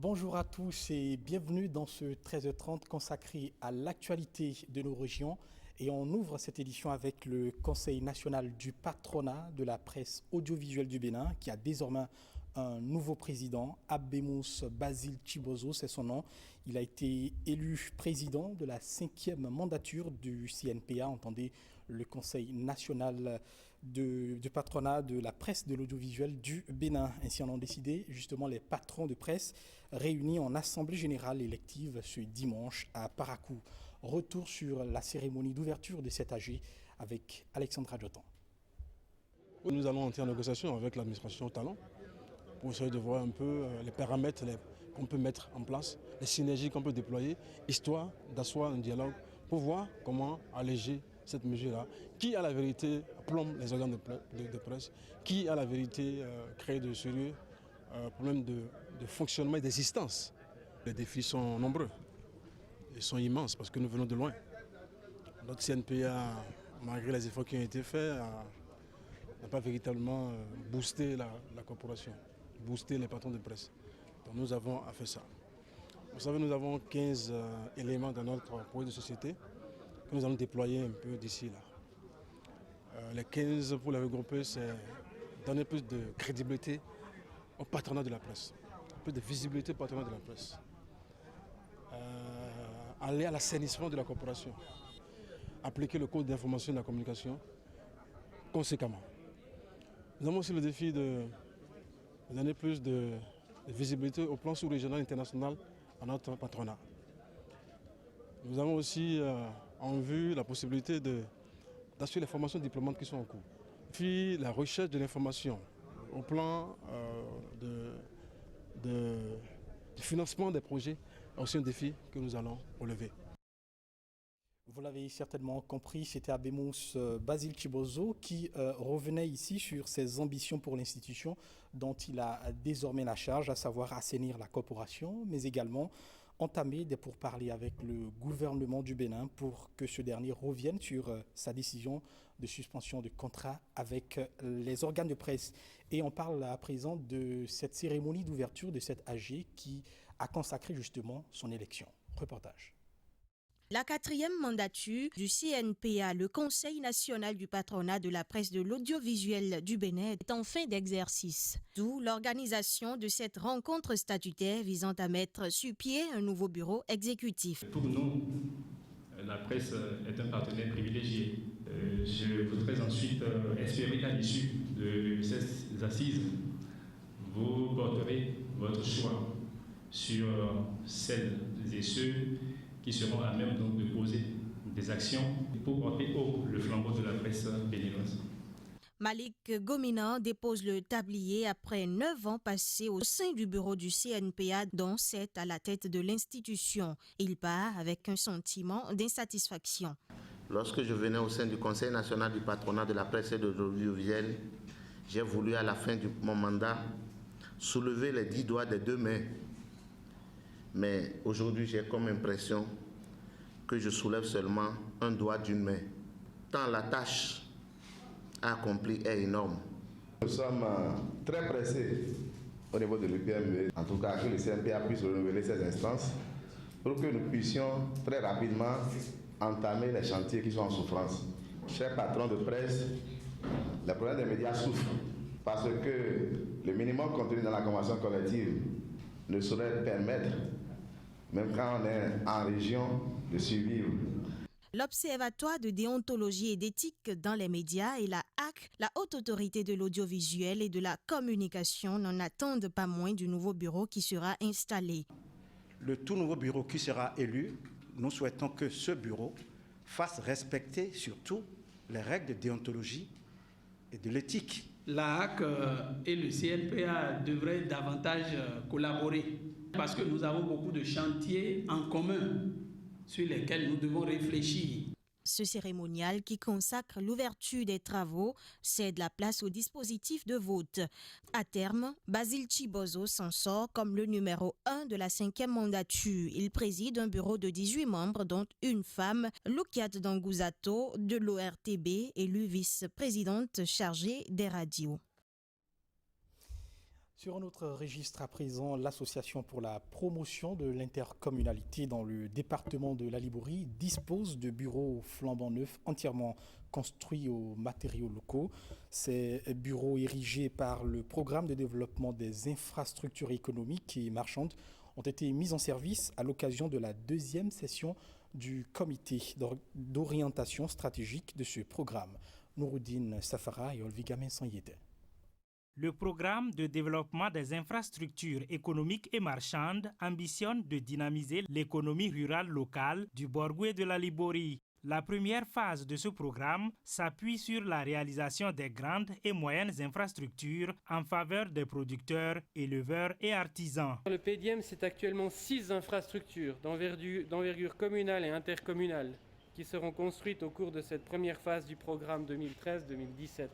Bonjour à tous et bienvenue dans ce 13h30 consacré à l'actualité de nos régions. Et on ouvre cette édition avec le Conseil national du patronat de la presse audiovisuelle du Bénin qui a désormais un nouveau président, Abemous Basile Chibozo, c'est son nom. Il a été élu président de la 5e mandature du CNPA, entendez le Conseil national du patronat de la presse de l'audiovisuel du Bénin. Ainsi en ont décidé justement les patrons de presse réunis en assemblée générale élective ce dimanche à Parakou. Retour sur la cérémonie d'ouverture de cet AG avec Alexandra Djotan. Nous allons entrer en négociation avec l'administration Talon pour essayer de voir un peu les paramètres qu'on peut mettre en place, les synergies qu'on peut déployer, histoire d'asseoir un dialogue pour voir comment alléger cette mesure-là, qui à la vérité plombe les organes de presse, qui à la vérité crée de sérieux problèmes de fonctionnement et d'existence. Les défis sont nombreux, ils sont immenses parce que nous venons de loin. Notre CNPA, malgré les efforts qui ont été faits, n'a pas véritablement boosté la corporation, boosté les patrons de presse. Donc nous avons fait ça. Vous savez, nous avons 15 éléments dans notre projet de société que nous allons déployer un peu d'ici là. Les 15, pour les regrouper, c'est donner plus de crédibilité au patronat de la presse, plus de visibilité au patronat de la presse. Aller à l'assainissement de la corporation, appliquer le code d'information et de la communication conséquemment. Nous avons aussi le défi de donner plus de visibilité au plan sous-régional et international à notre patronat. Nous avons aussi en vue la possibilité d'assurer les formations diplômantes qui sont en cours. Puis la recherche de l'information au plan du financement des projets est aussi un défi que nous allons relever. Vous l'avez certainement compris, c'était Abemous Basile Chibozo qui revenait ici sur ses ambitions pour l'institution dont il a désormais la charge, à savoir assainir la corporation, mais également entamer des pourparlers avec le gouvernement du Bénin pour que ce dernier revienne sur sa décision de suspension de contrat avec les organes de presse. Et on parle à présent de cette cérémonie d'ouverture de cette AG qui a consacré justement son élection. Reportage. La 4e mandature du CNPA, le Conseil national du patronat de la presse de l'audiovisuel du Bénin, est en fin d'exercice. D'où l'organisation de cette rencontre statutaire visant à mettre sur pied un nouveau bureau exécutif. Pour nous, la presse est un partenaire privilégié. Je voudrais ensuite espérer qu'à l'issue de ces assises, vous porterez votre choix sur celles et ceux qui seront à même donc de poser des actions pour porter haut le flambeau de la presse béninoise. Malik Gomina dépose le tablier après 9 ans passés au sein du bureau du CNPA, dont 7 à la tête de l'institution. Il part avec un sentiment d'insatisfaction. Lorsque je venais au sein du Conseil national du patronat de la presse et de l'audiovisuel, j'ai voulu à la fin de mon mandat soulever les 10 doigts des 2 mains. Mais aujourd'hui, j'ai comme impression que je soulève seulement un doigt d'une main. Tant la tâche à accomplir est énorme. Nous sommes très pressés au niveau de l'UPMB, en tout cas que le CNPA puisse renouveler ses instances pour que nous puissions très rapidement entamer les chantiers qui sont en souffrance. Chers patrons de presse, les problèmes des médias souffrent parce que le minimum contenu dans la convention collective ne saurait permettre, même quand on est en région, de survivre. L'Observatoire de déontologie et d'éthique dans les médias et la HAC, la Haute Autorité de l'audiovisuel et de la communication, n'en attendent pas moins du nouveau bureau qui sera installé. Le tout nouveau bureau qui sera élu, nous souhaitons que ce bureau fasse respecter surtout les règles de déontologie et de l'éthique. La HAC et le CNPA devraient davantage collaborer parce que nous avons beaucoup de chantiers en commun sur lesquels nous devons réfléchir. Ce cérémonial qui consacre l'ouverture des travaux cède la place au dispositif de vote. À terme, Basile Chibozo s'en sort comme le numéro 1 de la 5e mandature. Il préside un bureau de 18 membres, dont une femme, Lukiat Dangouzato, de l'ORTB, élue vice-présidente chargée des radios. Sur un autre registre à présent, l'Association pour la promotion de l'intercommunalité dans le département de la Liborie dispose de bureaux flambant neufs entièrement construits aux matériaux locaux. Ces bureaux érigés par le programme de développement des infrastructures économiques et marchandes ont été mis en service à l'occasion de la deuxième session du comité d'orientation stratégique de ce programme. Nouroudine Safara et Olviga Mensanyete. Le programme de développement des infrastructures économiques et marchandes ambitionne de dynamiser l'économie rurale locale du Borgoué de la Liborie. La première phase de ce programme s'appuie sur la réalisation des grandes et moyennes infrastructures en faveur des producteurs, éleveurs et artisans. Le PDM, c'est actuellement 6 infrastructures d'envergure communale et intercommunale qui seront construites au cours de cette première phase du programme 2013-2017.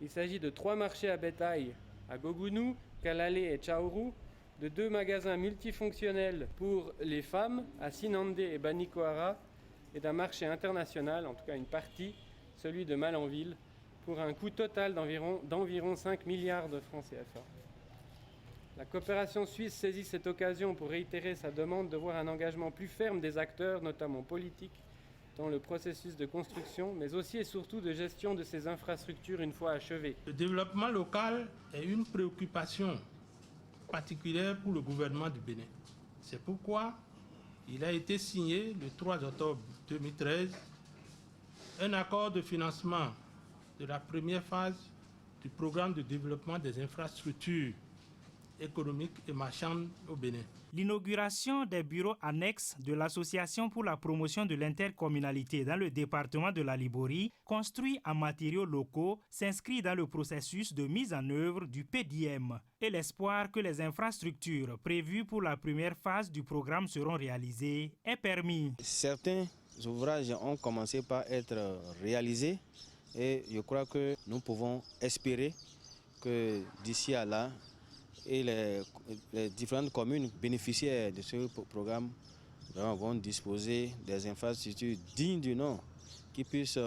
Il s'agit de 3 marchés à bétail à Gogounou, Kalalé et Tchaourou, de 2 magasins multifonctionnels pour les femmes à Sinandé et Banikoara et d'un marché international, en tout cas une partie, celui de Malanville, pour un coût total d'environ 5 milliards de francs CFA. La coopération suisse saisit cette occasion pour réitérer sa demande de voir un engagement plus ferme des acteurs, notamment politiques, dans le processus de construction, mais aussi et surtout de gestion de ces infrastructures une fois achevées. Le développement local est une préoccupation particulière pour le gouvernement du Bénin. C'est pourquoi il a été signé le 3 octobre 2013 un accord de financement de la première phase du programme de développement des infrastructures économiques et marchandes au Bénin. L'inauguration des bureaux annexes de l'Association pour la promotion de l'intercommunalité dans le département de la Liborie, construit en matériaux locaux, s'inscrit dans le processus de mise en œuvre du PDM et l'espoir que les infrastructures prévues pour la première phase du programme seront réalisées est permis. Certains ouvrages ont commencé par être réalisés et je crois que nous pouvons espérer que d'ici à là, et les différentes communes bénéficiaires de ce programme vont disposer des infrastructures dignes du nom qui puissent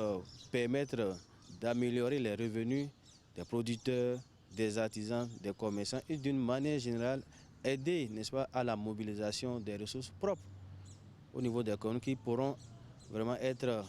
permettre d'améliorer les revenus des producteurs, des artisans, des commerçants et d'une manière générale aider, n'est-ce pas, à la mobilisation des ressources propres au niveau des communes qui pourront vraiment être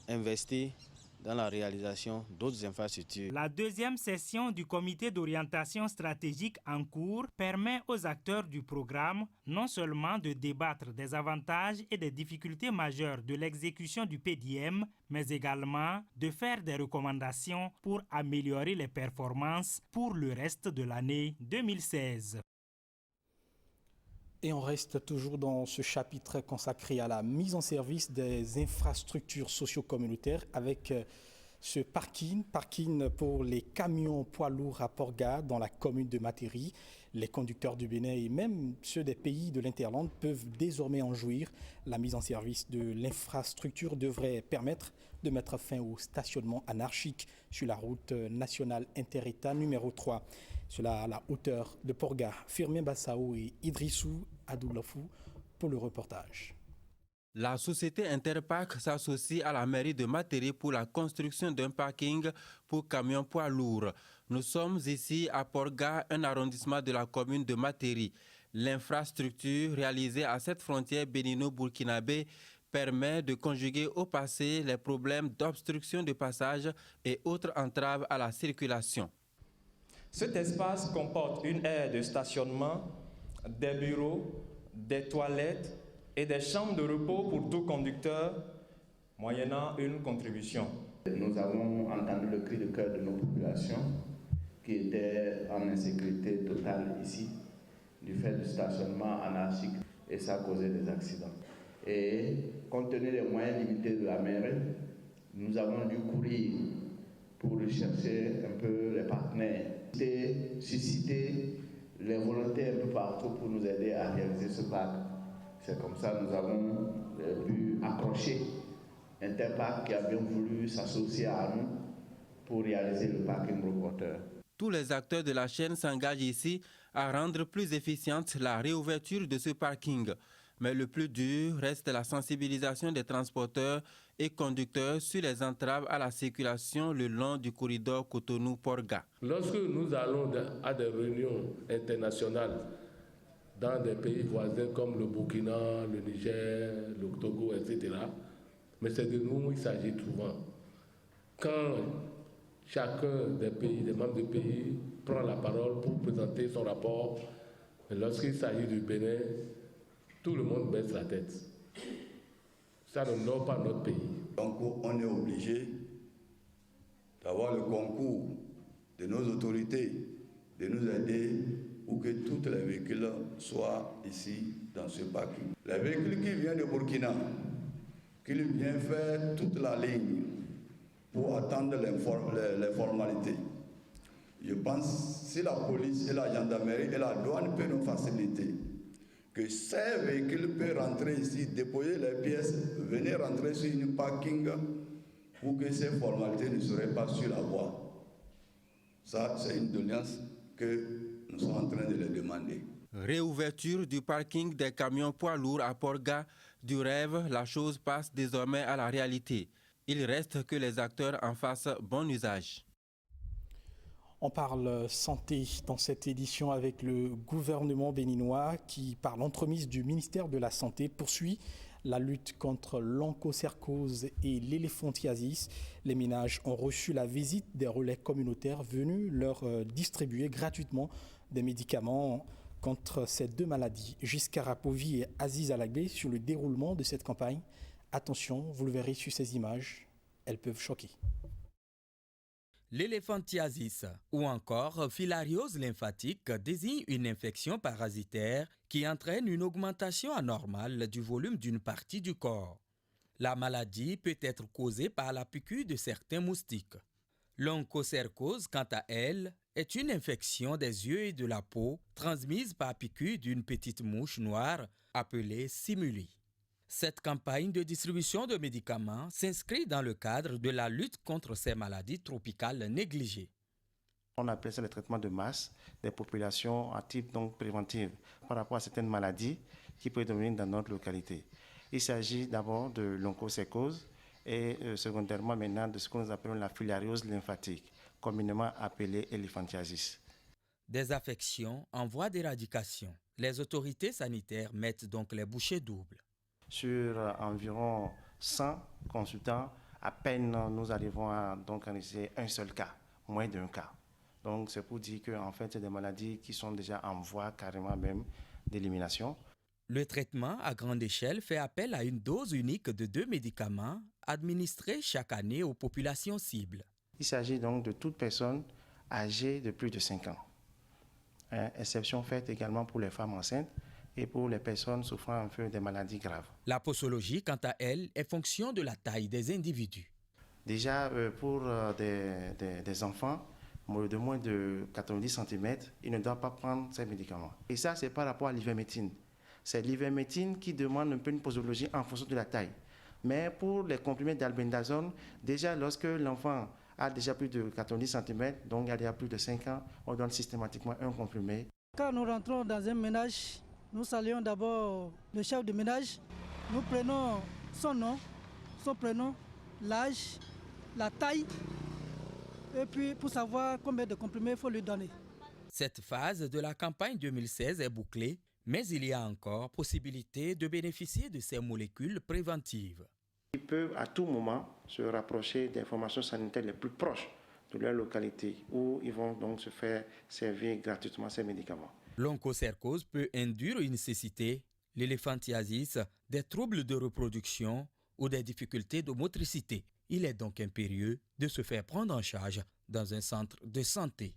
investies dans la réalisation d'autres infrastructures. La deuxième session du comité d'orientation stratégique en cours permet aux acteurs du programme non seulement de débattre des avantages et des difficultés majeures de l'exécution du PDM, mais également de faire des recommandations pour améliorer les performances pour le reste de l'année 2016. Et on reste toujours dans ce chapitre consacré à la mise en service des infrastructures socio-communautaires avec ce parking pour les camions poids lourds à Porga dans la commune de Matéri. Les conducteurs du Bénin et même ceux des pays de l'Interland peuvent désormais en jouir. La mise en service de l'infrastructure devrait permettre de mettre fin au stationnement anarchique sur la route nationale inter-État numéro 3. Cela à la hauteur de Porga. Firmin Bassao et Idrissou Adoulafou pour le reportage. La société Interpark s'associe à la mairie de Matéri pour la construction d'un parking pour camions poids lourds. Nous sommes ici à Porga, un arrondissement de la commune de Matéri. L'infrastructure réalisée à cette frontière bénino-burkinabé permet de conjuguer au passé les problèmes d'obstruction de passage et autres entraves à la circulation. Cet espace comporte une aire de stationnement, des bureaux, des toilettes et des chambres de repos pour tout conducteur, moyennant une contribution. Nous avons entendu le cri de cœur de nos populations qui étaient en insécurité totale ici, du fait du stationnement anarchique, et ça a causé des accidents. Et compte tenu des moyens limités de la mairie, nous avons dû courir pour chercher un peu les partenaires, susciter les volontaires un peu partout pour nous aider à réaliser ce parc. C'est comme ça que nous avons pu accrocher Interpark qui a bien voulu s'associer à nous pour réaliser le parking reporter. Tous les acteurs de la chaîne s'engagent ici à rendre plus efficiente la réouverture de ce parking. Mais le plus dur reste la sensibilisation des transporteurs et conducteurs sur les entraves à la circulation le long du corridor Cotonou-Porga. Lorsque nous allons à des réunions internationales dans des pays voisins comme le Burkina, le Niger, le Togo, etc., mais c'est de nous il s'agit souvent. Quand chacun des pays, des membres du pays, prend la parole pour présenter son rapport, lorsqu'il s'agit du Bénin, tout le monde baisse la tête. Ça n'honore pas notre pays. Donc on est obligé d'avoir le concours de nos autorités, de nous aider pour que tous les véhicules soient ici dans ce parking. Les véhicules qui viennent de Burkina, qui viennent faire toute la ligne pour attendre les formalités. Je pense si la police et la gendarmerie et la douane peuvent nous faciliter, que ces véhicules peuvent rentrer ici, déposer les pièces, venir rentrer sur une parking pour que ces formalités ne seraient pas sur la voie. Ça, c'est une doléance que nous sommes en train de les demander. Réouverture du parking des camions poids lourds à Porga. Du rêve, la chose passe désormais à la réalité. Il reste que les acteurs en fassent bon usage. On parle santé dans cette édition avec le gouvernement béninois qui, par l'entremise du ministère de la Santé, poursuit la lutte contre l'onchocercose et l'éléphantiasis. Les ménages ont reçu la visite des relais communautaires venus leur distribuer gratuitement des médicaments contre ces deux maladies. Giscard Rapovi et Aziz Alagbé sur le déroulement de cette campagne. Attention, vous le verrez sur ces images, elles peuvent choquer. L'éléphantiasis ou encore filariose lymphatique désigne une infection parasitaire qui entraîne une augmentation anormale du volume d'une partie du corps. La maladie peut être causée par la piqûre de certains moustiques. L'onchocercose, quant à elle, est une infection des yeux et de la peau transmise par piqûre d'une petite mouche noire appelée simuli. Cette campagne de distribution de médicaments s'inscrit dans le cadre de la lutte contre ces maladies tropicales négligées. On appelle ça le traitement de masse des populations à type donc préventive par rapport à certaines maladies qui peuvent devenir dans notre localité. Il s'agit d'abord de l'onchocercose et secondairement maintenant de ce que nous appelons la filariose lymphatique, communément appelée éléphantiasis. Des affections en voie d'éradication. Les autorités sanitaires mettent donc les bouchées doubles. Sur environ 100 consultants, à peine nous arrivons à donc analyser un seul cas, moins d'un cas. Donc c'est pour dire que en fait, c'est des maladies qui sont déjà en voie carrément même d'élimination. Le traitement à grande échelle fait appel à une dose unique de 2 médicaments administrés chaque année aux populations cibles. Il s'agit donc de toute personne âgée de plus de 5 ans. Exception faite également pour les femmes enceintes et pour les personnes souffrant un peu des maladies graves. La posologie, quant à elle, est fonction de la taille des individus. Déjà, pour des enfants de moins de 90 cm, ils ne doivent pas prendre ces médicaments. Et ça, c'est par rapport à l'iverméctine. C'est l'iverméctine qui demande un peu une posologie en fonction de la taille. Mais pour les comprimés d'albendazole, déjà lorsque l'enfant a déjà plus de 90 cm, donc il y a plus de 5 ans, on donne systématiquement un comprimé. Quand nous rentrons dans un ménage, nous saluons d'abord le chef de ménage. Nous prenons son nom, son prénom, l'âge, la taille, et puis pour savoir combien de comprimés il faut lui donner. Cette phase de la campagne 2016 est bouclée, mais il y a encore possibilité de bénéficier de ces molécules préventives. Ils peuvent à tout moment se rapprocher des formations sanitaires les plus proches de leur localité, où ils vont donc se faire servir gratuitement ces médicaments. L'onchocercose peut induire une cécité, l'éléphantiasis, des troubles de reproduction ou des difficultés de motricité. Il est donc impérieux de se faire prendre en charge dans un centre de santé.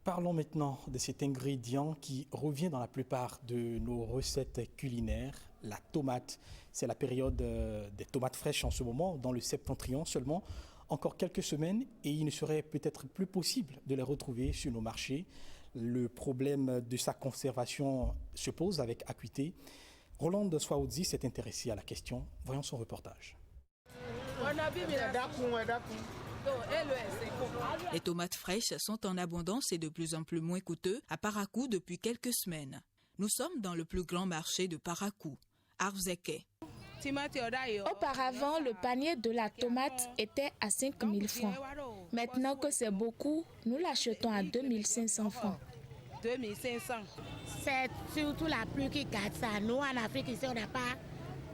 Parlons maintenant de cet ingrédient qui revient dans la plupart de nos recettes culinaires, la tomate. C'est la période des tomates fraîches en ce moment, dans le septentrion seulement. Encore quelques semaines et il ne serait peut-être plus possible de les retrouver sur nos marchés. Le problème de sa conservation se pose avec acuité. Rolande Swaoudzi s'est intéressé à la question. Voyons son reportage. Les tomates fraîches sont en abondance et de plus en plus moins coûteux à Parakou depuis quelques semaines. Nous sommes dans le plus grand marché de Parakou, Arzeke. Auparavant, le panier de la tomate était à 5 000 francs. Maintenant que c'est beaucoup, nous l'achetons à 2 500 francs. 2500. C'est surtout la pluie qui gâte ça. Nous, en Afrique, ici, on n'a pas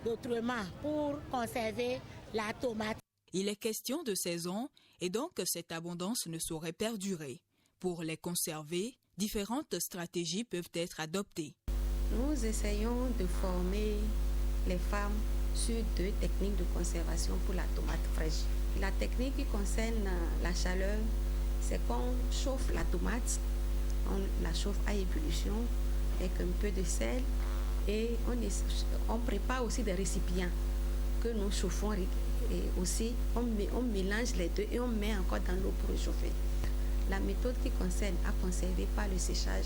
d'autrement pour conserver la tomate. Il est question de saison et donc cette abondance ne saurait perdurer. Pour les conserver, différentes stratégies peuvent être adoptées. Nous essayons de former les femmes sur 2 techniques de conservation pour la tomate fraîche. La technique qui concerne la chaleur, c'est qu'on chauffe la tomate, on la chauffe à ébullition avec un peu de sel et on prépare aussi des récipients que nous chauffons et aussi on mélange les deux et on met encore dans l'eau pour réchauffer. La méthode qui concerne à conserver par le séchage,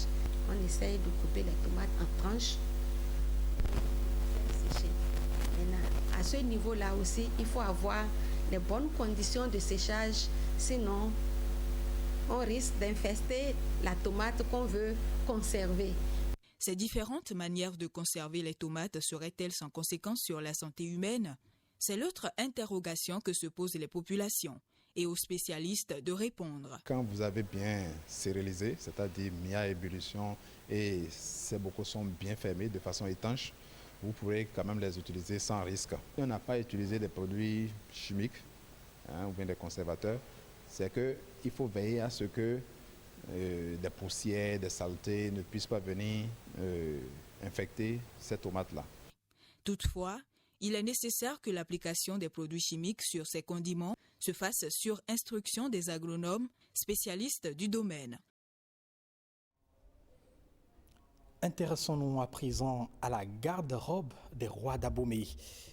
on essaye de couper les tomates en tranches et sécher. Maintenant, à ce niveau-là aussi, il faut avoir les bonnes conditions de séchage, sinon on risque d'infester la tomate qu'on veut conserver. Ces différentes manières de conserver les tomates seraient-elles sans conséquence sur la santé humaine? C'est l'autre interrogation que se posent les populations et aux spécialistes de répondre. Quand vous avez bien stérilisé, c'est-à-dire mis à ébullition et ces bocaux sont bien fermés de façon étanche, vous pourrez quand même les utiliser sans risque. Si on n'a pas utilisé des produits chimiques ou bien des conservateurs, c'est qu'il faut veiller à ce que des poussières, des saletés ne puissent pas venir infecter ces tomates-là. Toutefois, il est nécessaire que l'application des produits chimiques sur ces condiments se fasse sur instruction des agronomes spécialistes du domaine. Intéressons-nous à présent à la garde-robe des rois d'Abomey.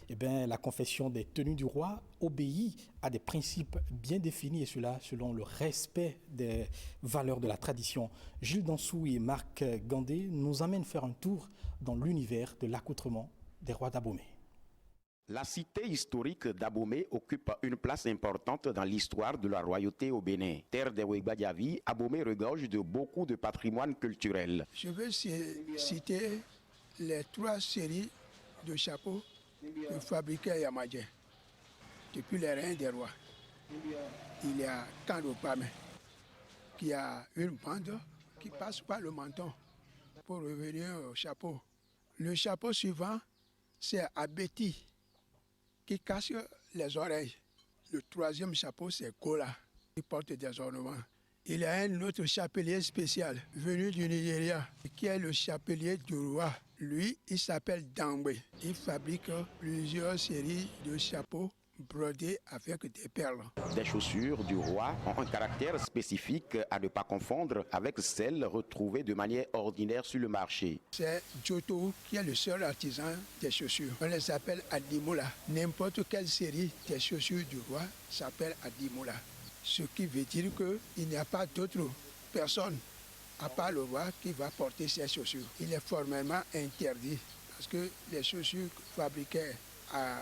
La confection des tenues du roi obéit à des principes bien définis et cela selon le respect des valeurs de la tradition. Gilles Dansou et Marc Gandé nous amènent faire un tour dans l'univers de l'accoutrement des rois d'Abomey. La cité historique d'Abomey occupe une place importante dans l'histoire de la royauté au Bénin. Terre des Ouégbadiavi, Abomey regorge de beaucoup de patrimoine culturel. Je veux citer les 3 séries de chapeaux que fabriquait Yamadien depuis les reins des rois. Il y a Kandopame qui a une bande qui passe par le menton pour revenir au chapeau. Le chapeau suivant, c'est Abeti qui cache les oreilles. Le 3e chapeau, c'est Kola, qui porte des ornements. Il y a un autre chapelier spécial venu du Nigeria, qui est le chapelier du roi. Lui, il s'appelle Dangbe. Il fabrique plusieurs séries de chapeaux brodés avec des perles. Des chaussures du roi ont un caractère spécifique à ne pas confondre avec celles retrouvées de manière ordinaire sur le marché. C'est Joto qui est le seul artisan des chaussures. On les appelle Adimola. N'importe quelle série des chaussures du roi s'appelle Adimola. Ce qui veut dire qu'il n'y a pas d'autre personne à part le roi qui va porter ces chaussures. Il est formellement interdit parce que les chaussures fabriquées à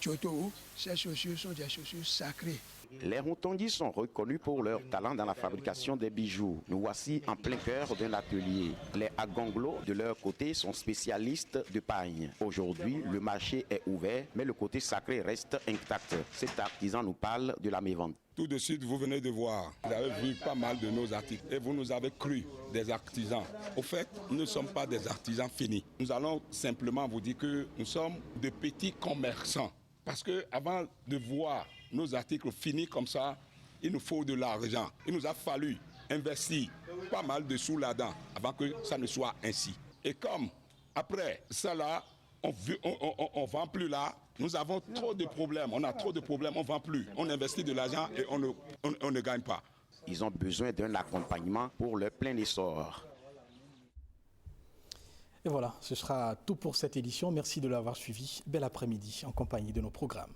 Chotou, ces chaussures sont des chaussures sacrées. Les Rotondis sont reconnus pour leur talent dans la fabrication des bijoux. Nous voici en plein cœur d'un atelier. Les Agonglo, de leur côté, sont spécialistes de pagne. Aujourd'hui, le marché est ouvert, mais le côté sacré reste intact. Cet artisan nous parle de la mévente. Tout de suite, vous venez de voir, vous avez vu pas mal de nos articles et vous nous avez cru des artisans. Au fait, nous ne sommes pas des artisans finis. Nous allons simplement vous dire que nous sommes de petits commerçants. Parce qu'avant de voir nos articles finis comme ça, il nous faut de l'argent. Il nous a fallu investir pas mal de sous là-dedans avant que ça ne soit ainsi. Et comme après ça là, on vend plus là, nous avons trop de problèmes. On a trop de problèmes, on ne vend plus. On investit de l'argent et on ne gagne pas. Ils ont besoin d'un accompagnement pour leur plein essor. Et voilà, ce sera tout pour cette édition. Merci de l'avoir suivi. Bel après-midi en compagnie de nos programmes.